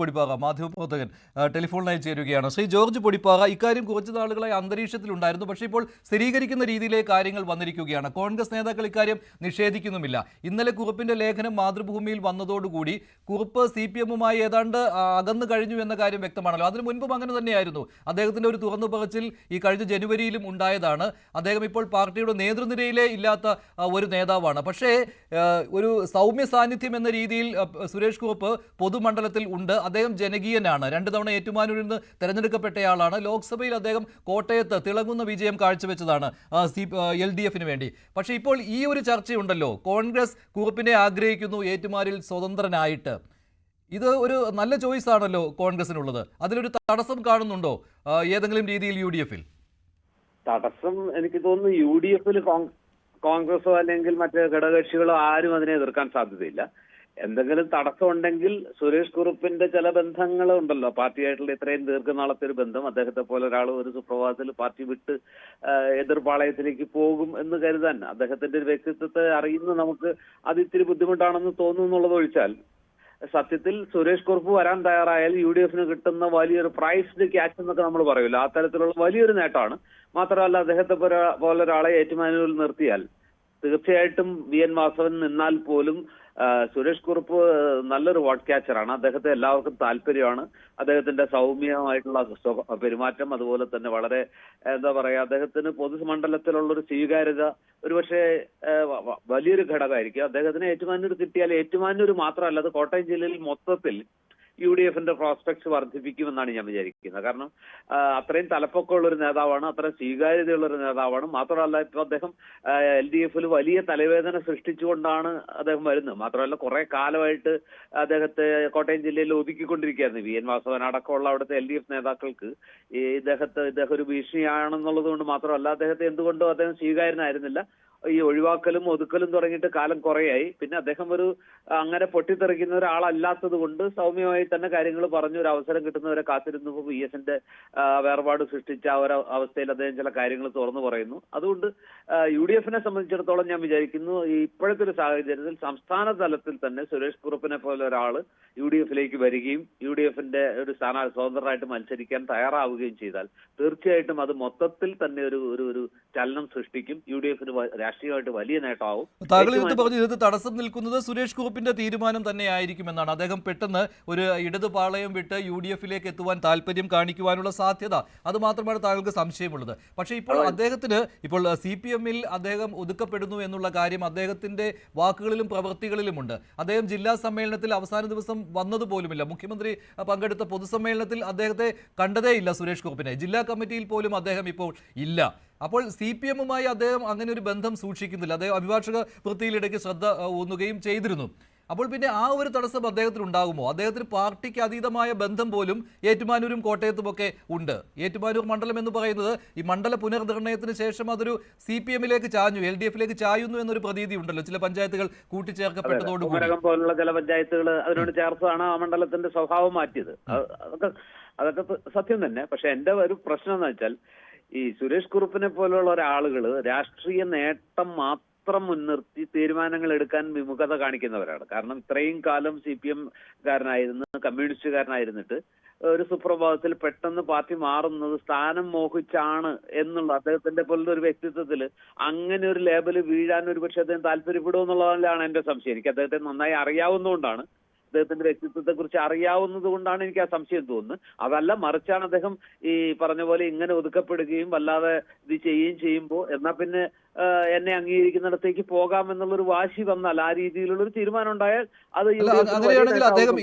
പൊടിപ്പാറ മാധ്യമപ്രവർത്തകൻ ടെലിഫോണിനായി ചേരുകയാണ്. ശ്രീ ജോർജ് പൊടിപ്പാറ, ഇക്കാര്യം കുറച്ച് നാളുകളായി അന്തരീക്ഷത്തിലുണ്ടായിരുന്നു. പക്ഷേ ഇപ്പോൾ സ്ഥിരീകരിക്കുന്ന രീതിയിലേക്ക് കാര്യങ്ങൾ വന്നിരിക്കുകയാണ്. കോൺഗ്രസ് നേതാക്കൾ ഇക്കാര്യം നിഷേധിക്കുന്നുമില്ല. ഇന്നലെ കുറുപ്പിന്റെ ലേഖനം മാതൃഭൂമിയിൽ വന്നതോടുകൂടി കുറുപ്പ് CPM-ഉമായി ഏതാണ്ട് അകന്നു കഴിഞ്ഞു എന്ന കാര്യം വ്യക്തമാണല്ലോ. അതിനു മുൻപും അങ്ങനെ തന്നെയായിരുന്നു. അദ്ദേഹത്തിന്റെ ഒരു തുറന്നു പറച്ചിൽ ഈ കഴിഞ്ഞ ജനുവരിയിലും ഉണ്ടായതാണ്. അദ്ദേഹം ഇപ്പോൾ പാർട്ടിയുടെ നേതൃനിരയിലേ ഇല്ലാത്ത ഒരു നേതാവാണ്. പക്ഷേ ഒരു സൗമ്യ സാന്നിധ്യം എന്ന രീതിയിൽ സുരേഷ് കുറുപ്പ് പൊതുമണ്ഡലത്തിൽ ഉണ്ട്. അദ്ദേഹം ജനകീയനാണ്. 2 തവണ ഏറ്റുമാനൂരിൽ നിന്ന് തെരഞ്ഞെടുക്കപ്പെട്ടയാളാണ്. ലോക്സഭയിൽ അദ്ദേഹം കോട്ടയത്ത് തിളങ്ങുന്ന വിജയം കാഴ്ചവെച്ചതാണ് LDF-ന് വേണ്ടി. പക്ഷേ ഇപ്പോൾ ഈ ഒരു ചർച്ചയുണ്ടല്ലോ, കോൺഗ്രസ് കുറുപ്പിനെ ആഗ്രഹിക്കുന്നു ഏറ്റുമാനിൽ സ്വതന്ത്രനായിട്ട്. ഇത് ഒരു നല്ല ചോയ്സ് ആണല്ലോ കോൺഗ്രസിനുള്ളത്. അതിലൊരു തടസ്സം കാണുന്നുണ്ടോ ഏതെങ്കിലും രീതിയിൽ UDF-ൽ? തടസ്സം എനിക്ക് തോന്നുന്നു UDF-ൽ കോൺഗ്രസോ അല്ലെങ്കിൽ മറ്റ് ഘടകകക്ഷികളോ ആരും അതിനെ എതിർക്കാൻ സാധ്യതയില്ല. എന്തെങ്കിലും തടസ്സമുണ്ടെങ്കിൽ സുരേഷ് കുറുപ്പിന്റെ ചില ബന്ധങ്ങൾ ഉണ്ടല്ലോ, പാർട്ടിയായിട്ടുള്ള ഇത്രയും ദീർഘനാളത്തെ ഒരു ബന്ധം. അദ്ദേഹത്തെ പോലെ ഒരാൾ ഒരു സുപ്രഭാതത്തിൽ പാർട്ടി വിട്ട് എതിർപാളയത്തിലേക്ക് പോകും എന്ന് കരുതാൻ, അദ്ദേഹത്തിന്റെ ഒരു വ്യക്തിത്വത്തെ അറിയുന്ന നമുക്ക് അത് ഇത്തിരി ബുദ്ധിമുട്ടാണെന്ന് തോന്നുന്നു എന്നുള്ളത് ഒഴിച്ചാൽ, സത്യത്തിൽ സുരേഷ് കുറുപ്പ് വരാൻ തയ്യാറായാൽ UDF-ന് കിട്ടുന്ന വലിയൊരു പ്രൈസ്ഡ് ക്യാച്ച് എന്നൊക്കെ നമ്മൾ പറയില്ല, ആ തരത്തിലുള്ള വലിയൊരു നേട്ടമാണ്. മാത്രമല്ല, അദ്ദേഹത്തെ പോലെ ഒരാളെ ഏറ്റുമാനൂരിൽ നിർത്തിയാൽ തീർച്ചയായിട്ടും VN വാസവൻ നിന്നാൽ പോലും സുരേഷ് കുറുപ്പ് നല്ലൊരു വോട്ട് ക്യാച്ചറാണ്. അദ്ദേഹത്തെ എല്ലാവർക്കും താല്പര്യമാണ്. അദ്ദേഹത്തിന്റെ സൗമ്യമായിട്ടുള്ള പെരുമാറ്റം, അതുപോലെ തന്നെ വളരെ എന്താ പറയാ, അദ്ദേഹത്തിന് പൊതുമണ്ഡലത്തിലുള്ളൊരു സ്വീകാര്യത ഒരുപക്ഷെ വലിയൊരു ഘടകമായിരിക്കും. അദ്ദേഹത്തിന് ഏറ്റുമാനൂർ കിട്ടിയാൽ ഏറ്റുമാനൂർ മാത്രമല്ല, അത് കോട്ടയം ജില്ലയിൽ മൊത്തത്തിൽ UDF-ന്റെ പ്രോസ്പെക്ട്സ് വർദ്ധിപ്പിക്കുമെന്നാണ് ഞാൻ വിചാരിക്കുന്നത്. കാരണം അത്രയും തലപ്പൊക്കമുള്ള ഒരു നേതാവാണ്, അത്രയും സ്വീകാര്യതയുള്ള ഒരു നേതാവാണ്. മാത്രമല്ല, ഇപ്പോൾ അദ്ദേഹം LDF-ൽ വലിയ തലവേദന സൃഷ്ടിച്ചുകൊണ്ടാണ് അദ്ദേഹം വരുന്നത്. മാത്രമല്ല, കുറെ കാലമായിട്ട് അദ്ദേഹത്തെ കോട്ടയം ജില്ലയിൽ ഒതുക്കിക്കൊണ്ടിരിക്കുകയായിരുന്നു. VN വാസവൻ അടക്കമുള്ള അവിടുത്തെ LDF നേതാക്കൾക്ക് ഇദ്ദേഹം ഒരു ഭീഷണിയാണെന്നുള്ളത് കൊണ്ട് മാത്രമല്ല, അദ്ദേഹത്തെ എന്തുകൊണ്ടും അദ്ദേഹം സ്വീകാര്യനായിരുന്നില്ല. ഈ ഒഴിവാക്കലും ഒതുക്കലും തുടങ്ങിയിട്ട് കാലം കുറേയായി. പിന്നെ അദ്ദേഹം ഒരു അങ്ങനെ പൊട്ടിത്തെറിക്കുന്ന ഒരാളല്ലാത്തത് കൊണ്ട് സൗമ്യമായി തന്നെ കാര്യങ്ങൾ പറഞ്ഞു ഒരു അവസരം കിട്ടുന്നവരെ കാത്തിരുന്നു. VS-ന്റെ വേർപാട് സൃഷ്ടിച്ച ആ ഒരു അവസ്ഥയിൽ അദ്ദേഹം ചില കാര്യങ്ങൾ തുറന്നു പറയുന്നു. അതുകൊണ്ട് UDF-നെ സംബന്ധിച്ചിടത്തോളം ഞാൻ വിചാരിക്കുന്നു, ഇപ്പോഴത്തെ ഒരു സാഹചര്യത്തിൽ സംസ്ഥാന തലത്തിൽ തന്നെ സുരേഷ് കുറുപ്പിനെ പോലെ ഒരാൾ UDF-ലേക്ക് വരികയും UDF-ന്റെ ഒരു സ്വതന്ത്രമായിട്ട് മത്സരിക്കാൻ തയ്യാറാവുകയും ചെയ്താൽ തീർച്ചയായിട്ടും അത് മൊത്തത്തിൽ തന്നെ ഒരു ചലനം സൃഷ്ടിക്കും. UDF-ന് രാഷ്ട്രീയമായിട്ട് വലിയ നേട്ടമാവും. താങ്കൾ ഇത് പറഞ്ഞു, ഇത് തടസ്സം നിൽക്കുന്നത് സുരേഷ് കുറുപ്പിന്റെ തീരുമാനം തന്നെയായിരിക്കുമെന്നാണ്. അദ്ദേഹം പെട്ടെന്ന് ഒരു ഇടത് പാളയം വിട്ട് UDF-ലേക്ക് എത്തുവാൻ താല്പര്യം കാണിക്കുവാനുള്ള സാധ്യത, അത് മാത്രമാണ് താങ്കൾക്ക് സംശയമുള്ളത്. പക്ഷേ ഇപ്പോൾ അദ്ദേഹത്തിന് ഇപ്പോൾ CPM-ൽ അദ്ദേഹം ഒതുക്കപ്പെടുന്നു എന്നുള്ള കാര്യം അദ്ദേഹത്തിന്റെ വാക്കുകളിലും പ്രവൃത്തികളിലുമുണ്ട്. അദ്ദേഹം ജില്ലാ സമ്മേളനത്തിൽ അവസാന ദിവസം വന്നതുപോലുമില്ല. മുഖ്യമന്ത്രി പങ്കെടുത്ത പൊതുസമ്മേളനത്തിൽ അദ്ദേഹത്തെ കണ്ടതേയില്ല സുരേഷ് കുറുപ്പിനെ. ജില്ലാ കമ്മിറ്റിയിൽ പോലും അദ്ദേഹം ഇപ്പോൾ ഇല്ല. അപ്പോൾ CPM-ഉമായി അദ്ദേഹം അങ്ങനെ ഒരു ബന്ധം സൂക്ഷിക്കുന്നില്ല. അദ്ദേഹം അഭിഭാഷക വൃത്തിയിലിടയ്ക്ക് ശ്രദ്ധ ഊന്നുകയും ചെയ്തിരുന്നു. അപ്പോൾ പിന്നെ ആ ഒരു തടസ്സം അദ്ദേഹത്തിന് ഉണ്ടാകുമോ? അദ്ദേഹത്തിന് പാർട്ടിക്ക് അതീതമായ ബന്ധം പോലും ഏറ്റുമാനൂരും കോട്ടയത്തുമൊക്കെ ഉണ്ട്. ഏറ്റുമാനൂർ മണ്ഡലം എന്ന് പറയുന്നത് ഈ മണ്ഡല പുനർനിർണയത്തിന് ശേഷം അതൊരു CPM-ലേക്ക് ചാഞ്ഞു, LDF-ലേക്ക് ചായുന്നു എന്നൊരു പ്രതീതി ഉണ്ടല്ലോ, ചില പഞ്ചായത്തുകൾ കൂട്ടിച്ചേർക്കപ്പെട്ടതോടുകൂടി. പോലുള്ള ചില പഞ്ചായത്തുകൾ അതിനോട് ചേർത്താണ് ആ മണ്ഡലത്തിന്റെ സ്വഭാവം മാറ്റിയത്. അതൊക്കെ സത്യം തന്നെ. പക്ഷെ എന്റെ ഒരു പ്രശ്നം എന്ന് വെച്ചാൽ, ഈ സുരേഷ് കുറുപ്പിനെ പോലുള്ള ഒരാളുകള് രാഷ്ട്രീയ നേട്ടം മാത്രം മുൻനിർത്തി തീരുമാനങ്ങൾ എടുക്കാൻ വിമുഖത കാണിക്കുന്നവരാണ്. കാരണം ഇത്രയും കാലം CPM-കാരനായിരുന്നു, കമ്മ്യൂണിസ്റ്റുകാരനായിരുന്നിട്ട് ഒരു സുപ്രഭാതത്തിൽ പെട്ടെന്ന് പാർട്ടി മാറുന്നത് സ്ഥാനം മോഹിച്ചാണ് എന്നുള്ള അദ്ദേഹത്തിന്റെ പോലുള്ള ഒരു വ്യക്തിത്വത്തിൽ അങ്ങനെ ഒരു ലേബല് വീഴാൻ ഒരുപക്ഷെ അദ്ദേഹം താല്പര്യപ്പെടുമെന്നുള്ളതാണ് എന്റെ സംശയം. എനിക്ക് അദ്ദേഹത്തെ നന്നായി അറിയാവുന്നതുകൊണ്ടാണ്, അദ്ദേഹത്തിന്റെ വ്യക്തിത്വത്തെ കുറിച്ച് അറിയാവുന്നത് കൊണ്ടാണ് എനിക്ക് ആ സംശയം തോന്നുന്നത്. അതല്ല, മറിച്ചാണ് അദ്ദേഹം ഈ പറഞ്ഞ പോലെ ഇങ്ങനെ ഒതുക്കപ്പെടുകയും വല്ലാതെ ഇത് ചെയ്യുകയും ചെയ്യുമ്പോൾ എന്നാ പിന്നെ എന്നെ അംഗീകരിക്കുന്നിടത്തേക്ക് പോകാം എന്നുള്ളൊരു വാശി വന്നാൽ, ആ രീതിയിലുള്ളൊരു തീരുമാനം ഉണ്ടായാൽ അത് അങ്ങനെയാണെങ്കിൽ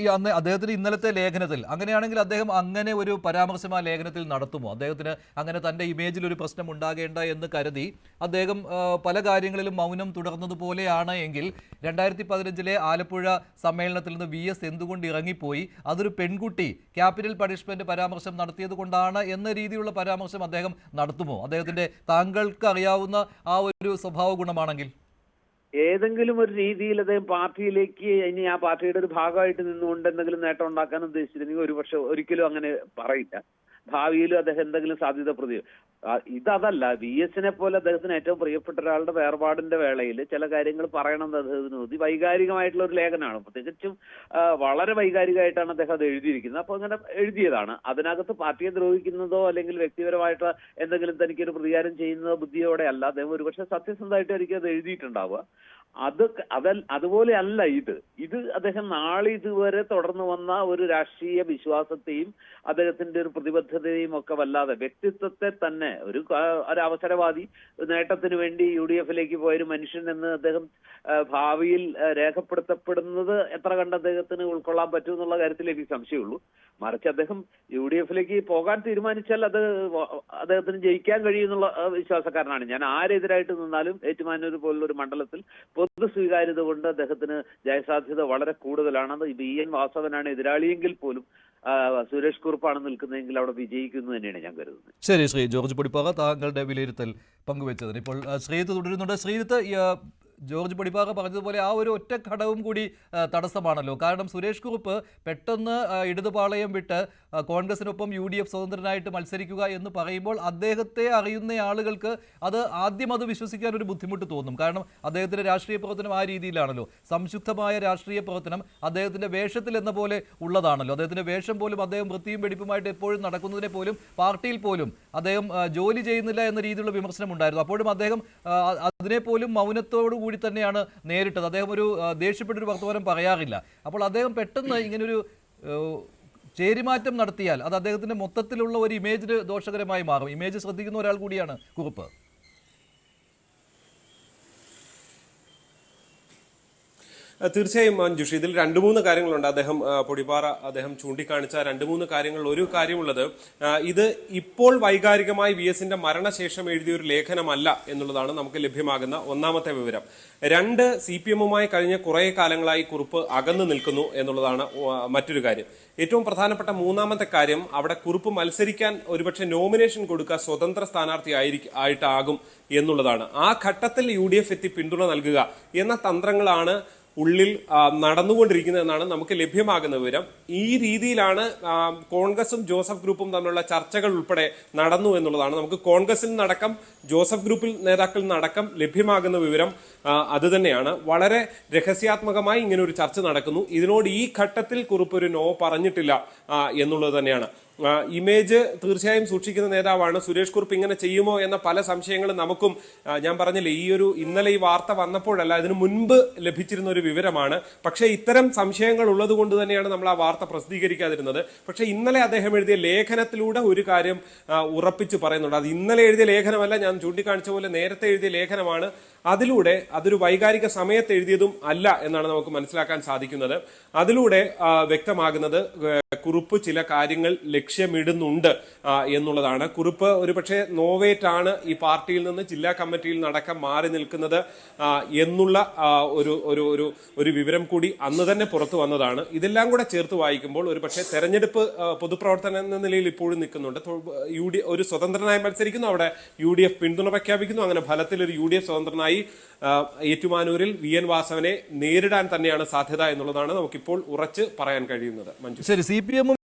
അദ്ദേഹത്തിന് ഇന്നലത്തെ ലേഖനത്തിൽ അങ്ങനെയാണെങ്കിൽ അദ്ദേഹം അങ്ങനെ ഒരു പരാമർശം ആ ലേഖനത്തിൽ നടത്തുമോ? അദ്ദേഹത്തിന് അങ്ങനെ തന്റെ ഇമേജിൽ ഒരു പ്രശ്നം ഉണ്ടാകേണ്ട എന്ന് കരുതി അദ്ദേഹം പല കാര്യങ്ങളിലും മൗനം തുടർന്നതുപോലെയാണ് എങ്കിൽ 2015-ലെ ആലപ്പുഴ സമ്മേളനത്തിൽ നിന്ന് VS എന്തുകൊണ്ട് ഇറങ്ങിപ്പോയി, അതൊരു പെൺകുട്ടി ക്യാപിറ്റൽ പണിഷ്മെന്റ് പരാമർശം നടത്തിയത് കൊണ്ടാണ് എന്ന രീതിയിലുള്ള പരാമർശം അദ്ദേഹം നടത്തുമോ? അദ്ദേഹത്തിന്റെ താങ്കൾക്ക് അറിയാവുന്ന ആ ഒരു സ്വഭാവ ഗുണമാണെങ്കിൽ ഏതെങ്കിലും ഒരു രീതിയിൽ അദ്ദേഹം പാർട്ടിയിലേക്ക് ഇനി ആ പാർട്ടിയുടെ ഒരു ഭാഗമായിട്ട് നിന്നുകൊണ്ട് എന്തെങ്കിലും നേട്ടം ഉണ്ടാക്കാൻ ഉദ്ദേശിച്ചിരുന്നെങ്കിൽ ഒരുപക്ഷെ ഒരിക്കലും അങ്ങനെ പറയില്ല. ഭാവിയിൽ അദ്ദേഹം എന്തെങ്കിലും സാധ്യത ഇതല്ല. VS-നെ പോലെ അദ്ദേഹത്തിന് ഏറ്റവും പ്രിയപ്പെട്ട ഒരാളുടെ വേർപാടിന്റെ വേളയിൽ ചില കാര്യങ്ങൾ പറയണമെന്ന് അദ്ദേഹത്തിന് തോന്നി. വൈകാരികമായിട്ടുള്ള ഒരു ലേഖനമാണ്, തികച്ചും വളരെ വൈകാരികമായിട്ടാണ് അദ്ദേഹം അത് എഴുതിയിരിക്കുന്നത്. അപ്പൊ അങ്ങനെ എഴുതിയതാണ്. അതിനകത്ത് പാർട്ടിയെ ദ്രോഹിക്കുന്നതോ അല്ലെങ്കിൽ വ്യക്തിപരമായിട്ട് എന്തെങ്കിലും തനിക്കൊരു പ്രതികാരം ചെയ്യുന്നതോ ബുദ്ധിയോടെ അല്ല. അദ്ദേഹം ഒരുപക്ഷെ സത്യസന്ധമായിട്ടായിരിക്കും അത് എഴുതിയിട്ടുണ്ടാവുക. അതുപോലെ അല്ല ഇത് അദ്ദേഹം നാളെ ഇതുവരെ തുടർന്നു വന്ന ഒരു രാഷ്ട്രീയ വിശ്വാസത്തെയും അദ്ദേഹത്തിന്റെ ഒരു പ്രതിബദ്ധതയും ഒക്കെ വല്ലാതെ, വ്യക്തിത്വത്തെ തന്നെ ഒരു അവസരവാദി, നേട്ടത്തിന് വേണ്ടി UDF-ലേക്ക് പോയൊരു മനുഷ്യൻ എന്ന് അദ്ദേഹം ഭാവിയിൽ രേഖപ്പെടുത്തപ്പെടുന്നത് എത്ര കണ്ട് അദ്ദേഹത്തിന് ഉൾക്കൊള്ളാൻ പറ്റും എന്നുള്ള കാര്യത്തിൽ എനിക്ക് സംശയമുള്ളൂ. മറിച്ച് അദ്ദേഹം UDF-ലേക്ക് പോകാൻ തീരുമാനിച്ചാൽ അത് അദ്ദേഹത്തിന് ജയിക്കാൻ കഴിയുമെന്നുള്ള വിശ്വാസക്കാരനാണ് ഞാൻ. ആരെതിരായിട്ട് നിന്നാലും ഏറ്റുമാനൂർ പോലുള്ള ഒരു മണ്ഡലത്തിൽ പൊതു സ്വീകാര്യത കൊണ്ട് അദ്ദേഹത്തിന് ജയസാധ്യത വളരെ കൂടുതലാണ്. അത് BN വാസവനാണ് എതിരാളിയെങ്കിൽ പോലും സുരേഷ് കുറുപ്പാണ് നിൽക്കുന്നതെങ്കിൽ അവിടെ വിജയിക്കുന്നു തന്നെയാണ് ഞാൻ കരുതുന്നത്. ശരി, ശ്രീ ജോർജ് പൊടിപ്പാറ, താങ്കളുടെ വിലയിരുത്തൽ പങ്കുവച്ചതിന് ഇപ്പോൾ ശ്രീജിത്ത് തുടരുന്നുണ്ട്. ശ്രീജിത്ത്, ജോർജ് പൊടിപ്പാറ പറഞ്ഞതുപോലെ ആ ഒരു ഒറ്റ ഘടകം കൂടി തടസ്സമാണല്ലോ. കാരണം സുരേഷ് കുറുപ്പ് പെട്ടെന്ന് ഇടതുപാളയം വിട്ട് കോൺഗ്രസിനൊപ്പം UDF സ്വതന്ത്രനായിട്ട് മത്സരിക്കുക എന്ന് പറയുമ്പോൾ അദ്ദേഹത്തെ അറിയുന്ന ആളുകൾക്ക് ആദ്യം അത് വിശ്വസിക്കാൻ ഒരു ബുദ്ധിമുട്ട് തോന്നും. കാരണം അദ്ദേഹത്തിൻ്റെ രാഷ്ട്രീയ പ്രവർത്തനം ആ രീതിയിലാണല്ലോ. സംശുദ്ധമായ രാഷ്ട്രീയ പ്രവർത്തനം അദ്ദേഹത്തിൻ്റെ വേഷത്തിൽ എന്ന പോലെ ഉള്ളതാണല്ലോ. അദ്ദേഹത്തിൻ്റെ വേഷം പോലും അദ്ദേഹം വൃത്തിയും വെടിപ്പുമായിട്ട് എപ്പോഴും നടക്കുന്നതിനെ പോലും പാർട്ടിയിൽ പോലും അദ്ദേഹം ജോലി ചെയ്യുന്നില്ല എന്ന രീതിയിലുള്ള വിമർശനം ഉണ്ടായിരുന്നു. അപ്പോഴും അദ്ദേഹം അതിനെപ്പോലും മൗനത്തോടു കൂടി തന്നെയാണ് നേരിട്ടത്. അദ്ദേഹം ഒരു ദേഷ്യപ്പെട്ടൊരു വർത്തമാനം പറയാറില്ല. അപ്പോൾ അദ്ദേഹം പെട്ടെന്ന് ഇങ്ങനൊരു ചേരിമാറ്റം നടത്തിയാൽ അത് അദ്ദേഹത്തിന്റെ മൊത്തത്തിലുള്ള ഒരു ഇമേജിന് ദോഷകരമായി മാറും. ഇമേജ് ശ്രദ്ധിക്കുന്ന ഒരാൾ കൂടിയാണ് കുറുപ്പ്. തീർച്ചയായും മഞ്ജുഷ്, ഇതിൽ 2-3 കാര്യങ്ങളുണ്ട്. അദ്ദേഹം ചൂണ്ടിക്കാണിച്ച 2-3 കാര്യങ്ങൾ. ഒരു കാര്യമുള്ളത്, ഇത് ഇപ്പോൾ വൈകാരികമായി VS-ന്റെ മരണശേഷം എഴുതിയൊരു ലേഖനമല്ല എന്നുള്ളതാണ് നമുക്ക് ലഭ്യമാകുന്ന ഒന്നാമത്തെ വിവരം. 2, CPM-മായി കഴിഞ്ഞ കുറെ കാലങ്ങളായി കുറുപ്പ് അകന്നു നിൽക്കുന്നു എന്നുള്ളതാണ് മറ്റൊരു കാര്യം. ഏറ്റവും പ്രധാനപ്പെട്ട 3-ാമത്തെ കാര്യം, അവിടെ കുറുപ്പ് മത്സരിക്കാൻ ഒരുപക്ഷെ നോമിനേഷൻ കൊടുക്കുക സ്വതന്ത്ര സ്ഥാനാർത്ഥി ആയിട്ടാകും എന്നുള്ളതാണ്. ആ ഘട്ടത്തിൽ UDF എത്തി പിന്തുണ നൽകുക എന്ന തന്ത്രങ്ങളാണ് ഉള്ളിൽ നടന്നുകൊണ്ടിരിക്കുന്നതെന്നാണ് നമുക്ക് ലഭ്യമാകുന്ന വിവരം. ഈ രീതിയിലാണ് കോൺഗ്രസും ജോസഫ് ഗ്രൂപ്പും തമ്മിലുള്ള ചർച്ചകൾ ഉൾപ്പെടെ നടന്നു എന്നുള്ളതാണ് നമുക്ക് കോൺഗ്രസിൽ നിന്നടക്കം ജോസഫ് ഗ്രൂപ്പിൽ നേതാക്കളിൽ നിന്നടക്കം ലഭ്യമാകുന്ന വിവരം. അത് തന്നെയാണ്, വളരെ രഹസ്യാത്മകമായി ഇങ്ങനെ ഒരു ചർച്ച നടക്കുന്നു. ഇതിനോട് ഈ ഘട്ടത്തിൽ കുറുപ്പ് ഒരു നോ പറഞ്ഞിട്ടില്ല എന്നുള്ളത് തന്നെയാണ്. ഇമേജ് തീർച്ചയായും സൂക്ഷിക്കുന്ന നേതാവാണ്. സുരേഷ് കുറുപ്പ് ഇങ്ങനെ ചെയ്യുമോ എന്ന പല സംശയങ്ങളും നമുക്കും, ഞാൻ പറഞ്ഞില്ലേ, ഇന്നലെ ഈ വാർത്ത വന്നപ്പോഴല്ല, ഇതിനു മുൻപ് ലഭിച്ചിരുന്ന ഒരു വിവരമാണ്. പക്ഷേ ഇത്തരം സംശയങ്ങൾ ഉള്ളത് കൊണ്ട് തന്നെയാണ് നമ്മൾ ആ വാർത്ത പ്രസിദ്ധീകരിക്കാതിരുന്നത്. പക്ഷേ ഇന്നലെ അദ്ദേഹം എഴുതിയ ലേഖനത്തിലൂടെ ഒരു കാര്യം ഉറപ്പിച്ച് പറയുന്നുണ്ട്. അത് ഇന്നലെ എഴുതിയ ലേഖനമല്ല, ഞാൻ ചൂണ്ടിക്കാണിച്ച പോലെ നേരത്തെ എഴുതിയ ലേഖനമാണ്. അതിലൂടെ അതൊരു വൈകാരിക സമയത്ത് എഴുതിയതും അല്ല എന്നാണ് നമുക്ക് മനസ്സിലാക്കാൻ സാധിക്കുന്നത്. അതിലൂടെ വ്യക്തമാകുന്നത് കുറുപ്പ് ചില കാര്യങ്ങൾ ലക്ഷ്യമിടുന്നുണ്ട് എന്നുള്ളതാണ്. കുറുപ്പ് ഒരുപക്ഷെ നോവേറ്റാണ് ഈ പാർട്ടിയിൽ നിന്ന് ജില്ലാ കമ്മിറ്റിയിൽ നടക്കം മാറി നിൽക്കുന്നത് എന്നുള്ള ഒരു വിവരം കൂടി അന്ന് തന്നെ പുറത്തു വന്നതാണ്. ഇതെല്ലാം കൂടെ ചേർത്ത് വായിക്കുമ്പോൾ ഒരുപക്ഷെ തെരഞ്ഞെടുപ്പ് പൊതുപ്രവർത്തനം എന്ന നിലയിൽ ഇപ്പോഴും നിൽക്കുന്നുണ്ട്. ഒരു സ്വതന്ത്രനായി മത്സരിക്കുന്നു, അവിടെ UDF പിന്തുണ പ്രഖ്യാപിക്കുന്നു. അങ്ങനെ ഫലത്തിൽ ഒരു UDF സ്വതന്ത്രനായി ഏറ്റുമാനൂരിൽ VN വാസവനെ നേരിടാൻ തന്നെയാണ് സാധ്യത എന്നുള്ളതാണ് നമുക്കിപ്പോൾ ഉറച്ച് പറയാൻ കഴിയുന്നത്. ശരി, CPM